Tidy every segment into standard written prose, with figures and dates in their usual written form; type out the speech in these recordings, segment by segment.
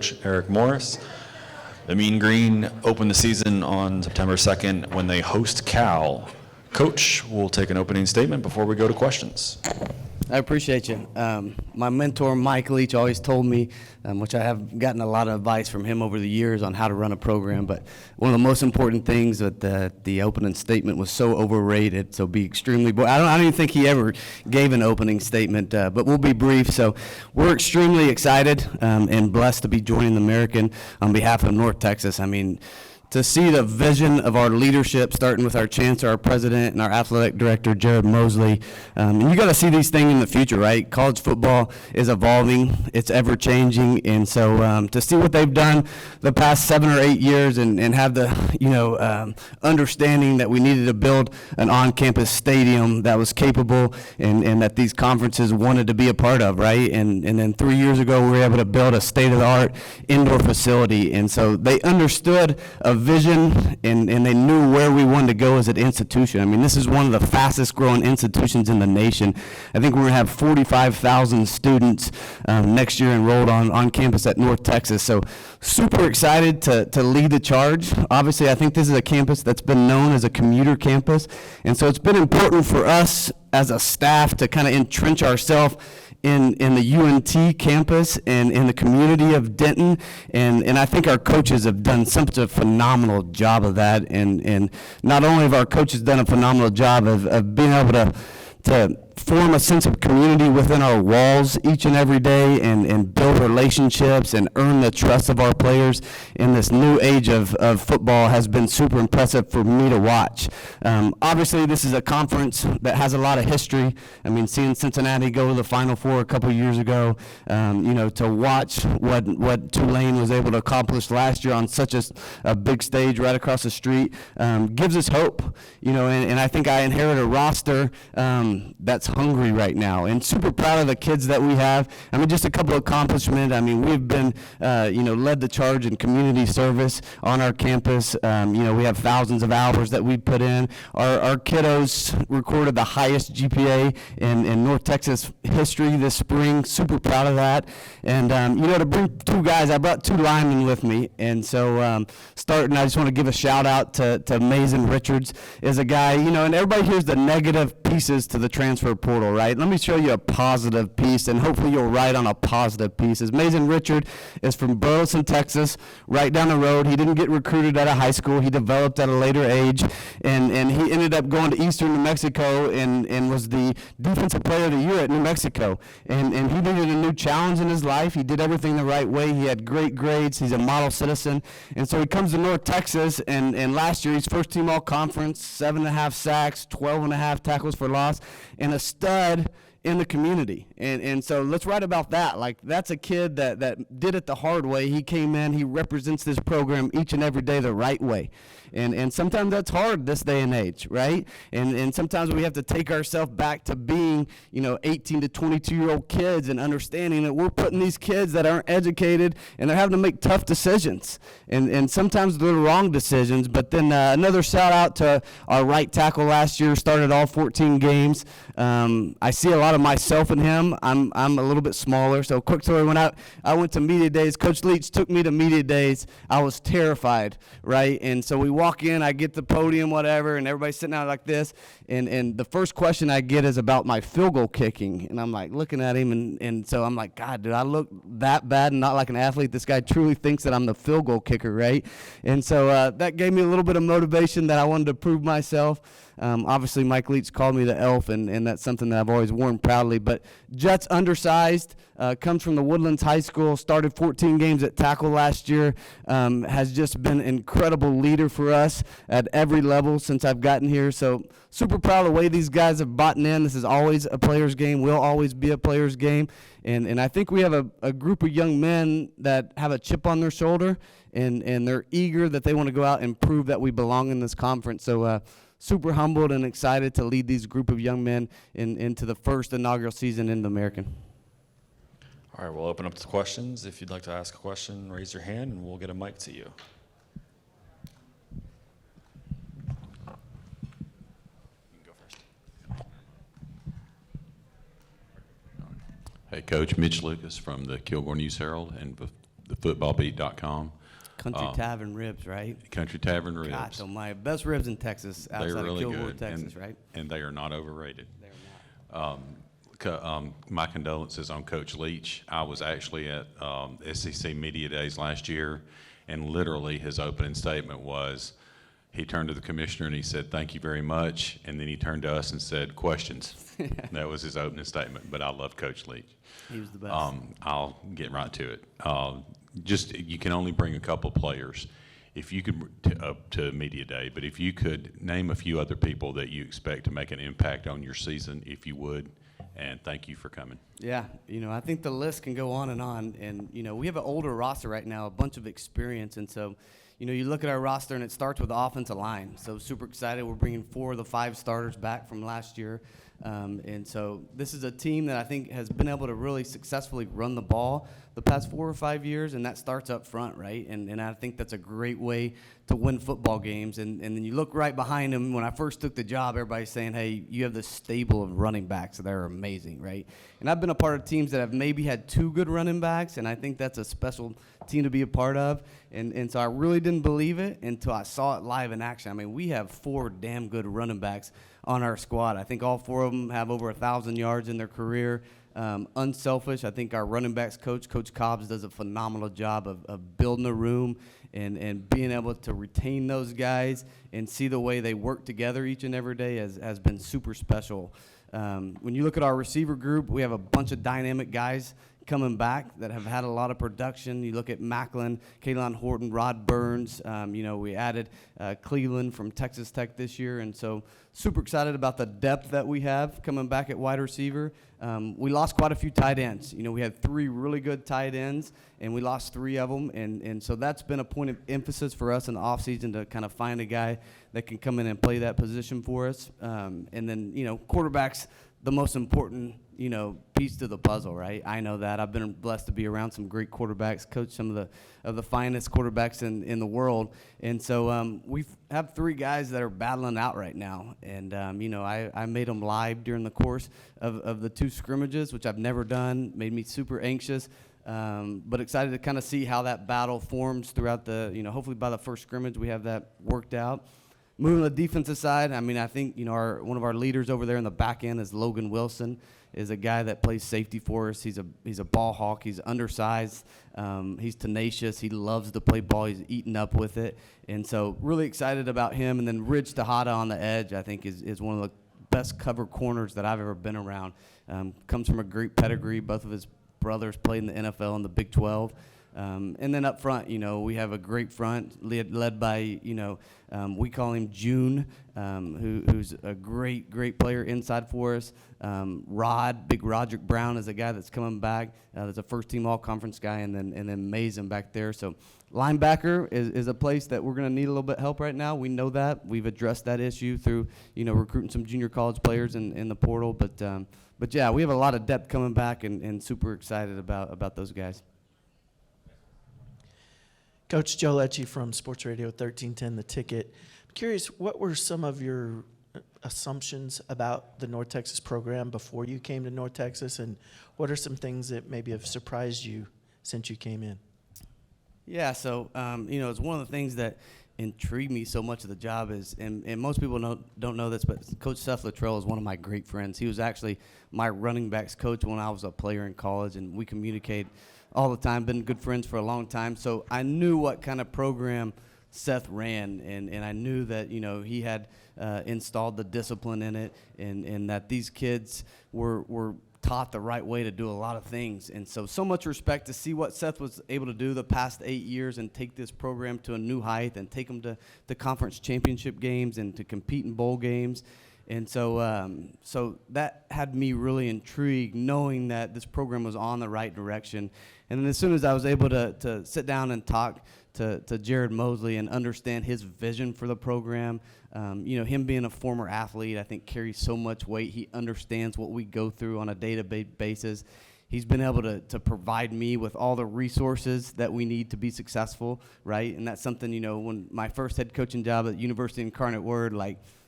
coach Eric Morris. The Mean Green open the season on September 2nd when they host Cal. Coach, we'll take an opening statement before we go to questions. I appreciate you. My mentor, Mike Leach, always told me, which I have gotten a lot of advice from him over the years on how to run a program, but one of the most important things that the opening statement was so overrated, so be extremely, I don't even think he ever gave an opening statement, but we'll be brief. So we're extremely excited and blessed to be joining the American on behalf of North Texas. I mean, to see the vision of our leadership, starting with our chancellor, our president, and our athletic director, Jared Mosley. And you got to see these things in the future, right? College football is evolving. It's ever-changing. And so to see what they've done the past 7 or 8 years and have the, understanding that we needed to build an on-campus stadium that was capable and that these conferences wanted to be a part of, right? And then 3 years ago, we were able to build a state-of-the-art indoor facility. And so they understood a vision and they knew where we wanted to go as an institution. I mean, this is one of the fastest growing institutions in the nation. I think we're going to have 45,000 students next year enrolled on campus at North Texas. So super excited to lead the charge. Obviously, I think this is a campus that's been known as a commuter campus. And so it's been important for us as a staff to kind of entrench ourselves in the UNT campus and in the community of Denton, and I think our coaches have done such a phenomenal job of that, and not only have our coaches done a phenomenal job of being able to form a sense of community within our walls each and every day and build relationships and earn the trust of our players in this new age of football has been super impressive for me to watch. Obviously, this is a conference that has a lot of history. I mean, seeing Cincinnati go to the Final Four a couple years ago, to watch what Tulane was able to accomplish last year on such a big stage right across the street gives us hope. And I think I inherit a roster that's hungry right now, and super proud of the kids that we have. I mean, just a couple of accomplishments. I mean, we've been, led the charge in community service on our campus. We have thousands of hours that we put in. Our kiddos recorded the highest GPA in North Texas history this spring. Super proud of that. And, to bring two guys, I brought two linemen with me. And so I just want to give a shout out to Mason Richards is a guy, and everybody hears the negative pieces to the transfer portal, right? Let me show you a positive piece, and hopefully you'll write on a positive piece. Mason Richard is from Burleson, Texas, right down the road. He didn't get recruited out of high school. He developed at a later age, and he ended up going to Eastern New Mexico and was the defensive player of the year at New Mexico. And he needed a new challenge in his life. He did everything the right way. He had great grades. He's a model citizen. And so he comes to North Texas, and last year he's first team all-conference, 7.5 sacks, 12.5 tackles for loss, and a stud in the community. And so let's write about that. Like, that's a kid that did it the hard way. He came in, he represents this program each and every day the right way. And sometimes that's hard this day and age, right? And sometimes we have to take ourselves back to being, 18 to 22-year-old kids and understanding that we're putting these kids that aren't educated and they're having to make tough decisions. And sometimes they're the wrong decisions. But then another shout out to our right tackle last year, started all 14 games. I see a lot of myself in him. I'm a little bit smaller. So quick story, when I went to media days, Coach Leach took me to media days. I was terrified, right? And so we walk in, I get the podium, whatever, and everybody's sitting out like this. And the first question I get is about my field goal kicking. And I'm like looking at him, and so I'm like, God, did I look that bad and not like an athlete? This guy truly thinks that I'm the field goal kicker, right? And so that gave me a little bit of motivation that I wanted to prove myself. Obviously, Mike Leach called me the elf, and that's something that I've always worn proudly. But Jet's undersized, comes from the Woodlands High School, started 14 games at tackle last year, has just been an incredible leader for us at every level since I've gotten here. So super proud of the way these guys have bought in. This is always a player's game, will always be a player's game. And I think we have a group of young men that have a chip on their shoulder, and they're eager that they want to go out and prove that we belong in this conference. So super humbled and excited to lead these group of young men into the first inaugural season in the American. All right, we'll open up to questions. If you'd like to ask a question, raise your hand, and we'll get a mic to you. You can go first. Hey, Coach. Mitch Lucas from the Kilgore News Herald. And thefootballbeat.com. Country Tavern Ribs, right? Country Tavern Ribs. God, so my best ribs in Texas, They're outside really of Kilgore, good, Texas, right? and they are not overrated. They're not. My condolences on Coach Leach. I was actually at SEC Media Days last year, and literally his opening statement was, he turned to the commissioner and he said, "Thank you very much," and then he turned to us and said, "Questions." That was his opening statement, but I love Coach Leach. He was the best. I'll get right to it. You can only bring a couple players. If you could, to Media Day, but if you could name a few other people that you expect to make an impact on your season, if you would, and thank you for coming. Yeah, I think the list can go on, and we have an older roster right now, a bunch of experience, and so, you look at our roster, and it starts with the offensive line. So super excited. We're bringing 4 of the 5 starters back from last year, and so this is a team that I think has been able to really successfully run the ball the past 4 or 5 years, and that starts up front, right? And I think that's a great way to win football games. And then you look right behind them. When I first took the job, everybody's saying, hey, you have this stable of running backs that are amazing, right? And I've been a part of teams that have maybe had 2 good running backs, and I think that's a special team to be a part of. And so I really didn't believe it until I saw it live in action. I mean, we have 4 damn good running backs on our squad. I think all 4 of them have over 1,000 yards in their career. Unselfish. I think our running backs coach, Coach Cobbs, does a phenomenal job of building a room and being able to retain those guys and see the way they work together each and every day has been super special. When you look at our receiver group, we have a bunch of dynamic guys coming back that have had a lot of production. You look at Macklin, Kaylon Horton, Rod Burns. We added Cleveland from Texas Tech this year, and so super excited about the depth that we have coming back at wide receiver. We lost quite a few tight ends. We had 3 really good tight ends, and we lost 3 of them, and so that's been a point of emphasis for us in the offseason to kind of find a guy that can come in and play that position for us. And then, quarterbacks, the most important, piece to the puzzle, right? I know that. I've been blessed to be around some great quarterbacks, coach some of the finest quarterbacks in the world. And so we have 3 guys that are battling out right now. And, I made them live during the course of the 2 scrimmages, which I've never done, made me super anxious. But excited to kind of see how that battle forms throughout hopefully by the first scrimmage we have that worked out. Moving to the defensive side, I think, one of our leaders over there in the back end is Logan Wilson, is a guy that plays safety for us. He's a ball hawk. He's undersized. He's tenacious. He loves to play ball. He's eaten up with it. And so really excited about him. And then Ridge Tejada on the edge, I think, is one of the best cover corners that I've ever been around. Comes from a great pedigree. Both of his brothers played in the NFL and the Big 12. And then up front, we have a great front led by, we call him June, who's a great player inside for us. Big Roderick Brown is a guy that's coming back. That's a first-team all-conference guy, and then Mason back there. So linebacker is a place that we're going to need a little bit of help right now. We know that. We've addressed that issue through, recruiting some junior college players in the portal. But yeah, we have a lot of depth coming back and super excited about those guys. Coach Joe Lecce from Sports Radio 1310 The Ticket. I'm curious, what were some of your assumptions about the North Texas program before you came to North Texas, and what are some things that maybe have surprised you since you came in? Yeah, so, it's one of the things that intrigued me so much of the job is, and most people don't know this, but Coach Seth Luttrell is one of my great friends. He was actually my running backs coach when I was a player in college, and we communicate all the time, been good friends for a long time. So I knew what kind of program Seth ran, and I knew that, he had installed the discipline in it, and that these kids were taught the right way to do a lot of things. And so much respect to see what Seth was able to do the past 8 years and take this program to a new height and take them to the conference championship games and to compete in bowl games. And so that had me really intrigued, knowing that this program was on the right direction. And then as soon as I was able to sit down and talk to Jared Mosley and understand his vision for the program, him being a former athlete, I think carries so much weight. He understands what we go through on a day-to-day basis. He's been able to provide me with all the resources that we need to be successful, right? And that's something, when my first head coaching job at University Incarnate Word,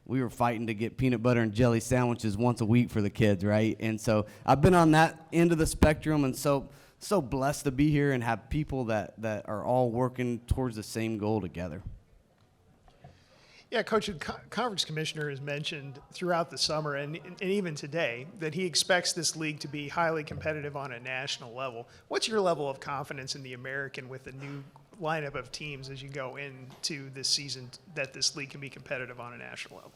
we were fighting to get peanut butter and jelly sandwiches once a week for the kids, right? And so I've been on that end of the spectrum, and so so blessed to be here and have people that are all working towards the same goal together. Yeah, Coach, the conference commissioner has mentioned throughout the summer and even today that he expects this league to be highly competitive on a national level. What's your level of confidence in the American with the new lineup of teams as you go into this season that this league can be competitive on a national level?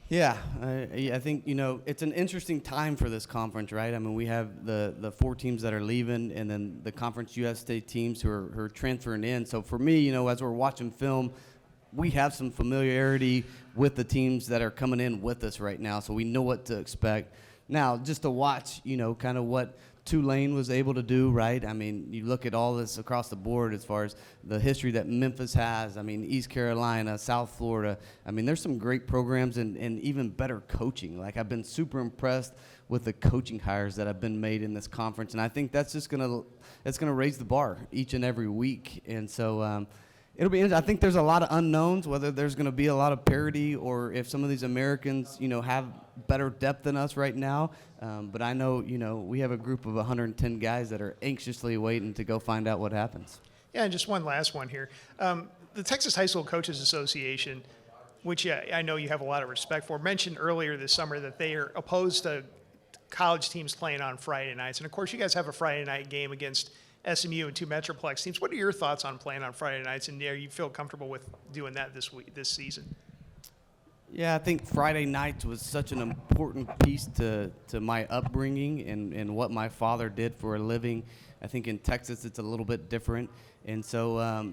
Yeah, I think, it's an interesting time for this conference, right? I mean, we have the 4 teams that are leaving and then the Conference USA teams who are transferring in. So for me, as we're watching film, we have some familiarity with the teams that are coming in with us right now, so we know what to expect. Now, just to watch, kind of what Tulane was able to do, right? I mean, you look at all this across the board as far as the history that Memphis has. I mean, East Carolina, South Florida. I mean, there's some great programs and even better coaching. Like, I've been super impressed with the coaching hires that have been made in this conference, and I think that's just gonna raise the bar each and every week. And so it'll be interesting. I think there's a lot of unknowns, whether there's going to be a lot of parity or if some of these Americans, have better depth than us right now. But I know, we have a group of 110 guys that are anxiously waiting to go find out what happens. Yeah, and just one last one here. The Texas High School Coaches Association, which I know you have a lot of respect for, mentioned earlier this summer that they are opposed to college teams playing on Friday nights. And, of course, you guys have a Friday night game against SMU and 2 Metroplex teams. What are your thoughts on playing on Friday nights, and do you feel comfortable with doing that this season? Yeah, I think Friday nights was such an important piece to my upbringing and what my father did for a living. I think in Texas it's a little bit different. And so,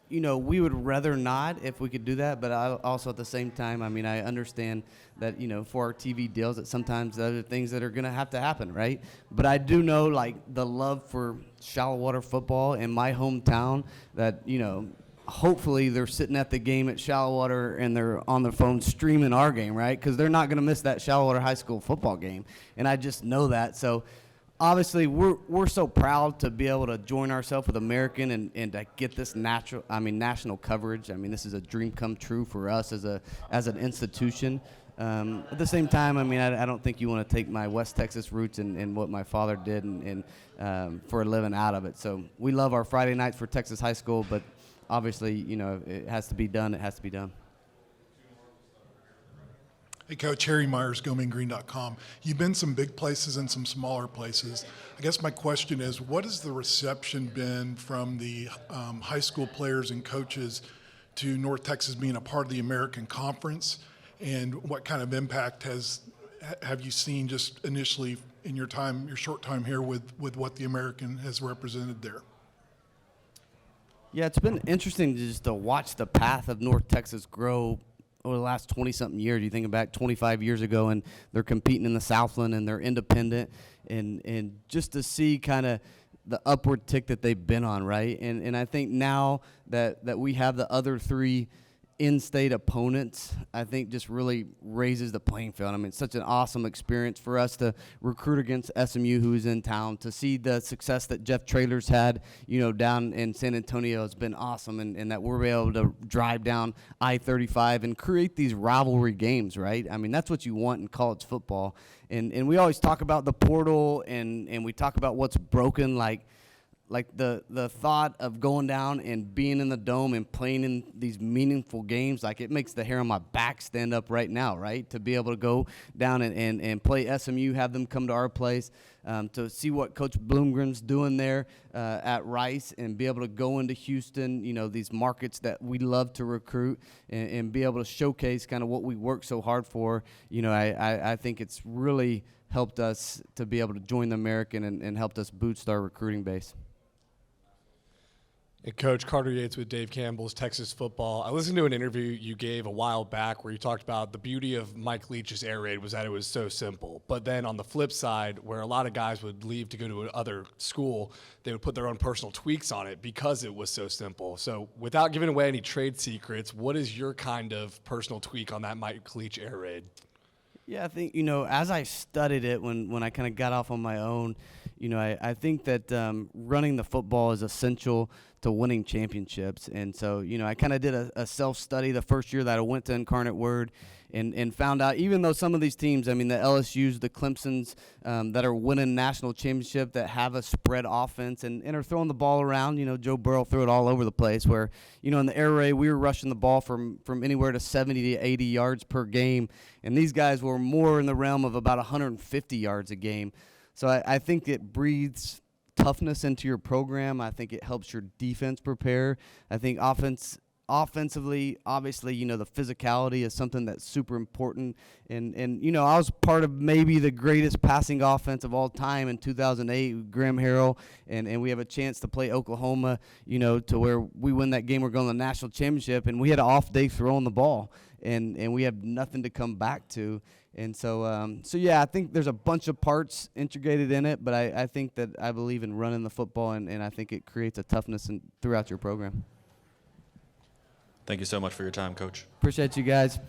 we would rather not if we could do that, but I also at the same time, I mean, I understand that, for our TV deals that sometimes there are things that are going to have to happen, right? But I do know, like, the love for shallow water football in my hometown that, hopefully they're sitting at the game at shallow water and they're on their phone streaming our game, right? Because they're not going to miss that shallow water high school football game. And I just know that. So obviously we're so proud to be able to join ourselves with American and to get this national coverage. I mean, this is a dream come true for us as an institution. At the same time, I mean, I don't think you want to take my West Texas roots and what my father did and for a living out of it. So we love our Friday nights for Texas high school, but obviously, it has to be done. It has to be done. Hey, Coach, Harry Myers, GoMainGreen.com. You've been some big places and some smaller places. I guess my question is, what has the reception been from the high school players and coaches to North Texas being a part of the American Conference? And what kind of impact have you seen just initially in your short time here with what the American has represented there? Yeah, it's been interesting to watch the path of North Texas grow over the last 20-something years. You think back 25 years ago, and they're competing in the Southland, and they're independent, and just to see kind of the upward tick that they've been on, right? And I think now that we have the other 3 in-state opponents, I think just really raises the playing field. I mean, it's such an awesome experience for us to recruit against SMU, who's in town, to see the success that Jeff Traylor's had, down in San Antonio has been awesome, and that we're able to drive down I-35 and create these rivalry games, right? I mean, that's what you want in college football. And we always talk about the portal, and we talk about what's broken, like the thought of going down and being in the dome and playing in these meaningful games, like it makes the hair on my back stand up right now, right? To be able to go down and play SMU, have them come to our place, to see what Coach Bloomgren's doing there at Rice and be able to go into Houston, these markets that we love to recruit and be able to showcase kind of what we work so hard for. I think it's really helped us to be able to join the American and helped us boost our recruiting base. Hey, Coach, Carter Yates with Dave Campbell's Texas Football. I listened to an interview you gave a while back where you talked about the beauty of Mike Leach's air raid was that it was so simple. But then on the flip side, where a lot of guys would leave to go to another school, they would put their own personal tweaks on it because it was so simple. So without giving away any trade secrets, what is your kind of personal tweak on that Mike Leach air raid? Yeah, I think, as I studied it when I kind of got off on my own, I think that running the football is essential to winning championships. And so, I kind of did a self-study the first year that I went to Incarnate Word and found out, even though some of these teams, the LSUs, the Clemsons that are winning national championship, that have a spread offense and are throwing the ball around, Joe Burrow threw it all over the place, where, in the air raid, we were rushing the ball from anywhere to 70 to 80 yards per game, and these guys were more in the realm of about 150 yards a game. So I think it breathes toughness into your program. I think it helps your defense prepare. I think offensively, obviously, the physicality is something that's super important. And I was part of maybe the greatest passing offense of all time in 2008, Graham Harrell, and we have a chance to play Oklahoma, to where we win that game, we're going to the national championship, and we had an off day throwing the ball, and we have nothing to come back to. And so yeah, I think there's a bunch of parts integrated in it, but I think that I believe in running the football, and I think it creates a toughness throughout your program. Thank you so much for your time, Coach. Appreciate you guys.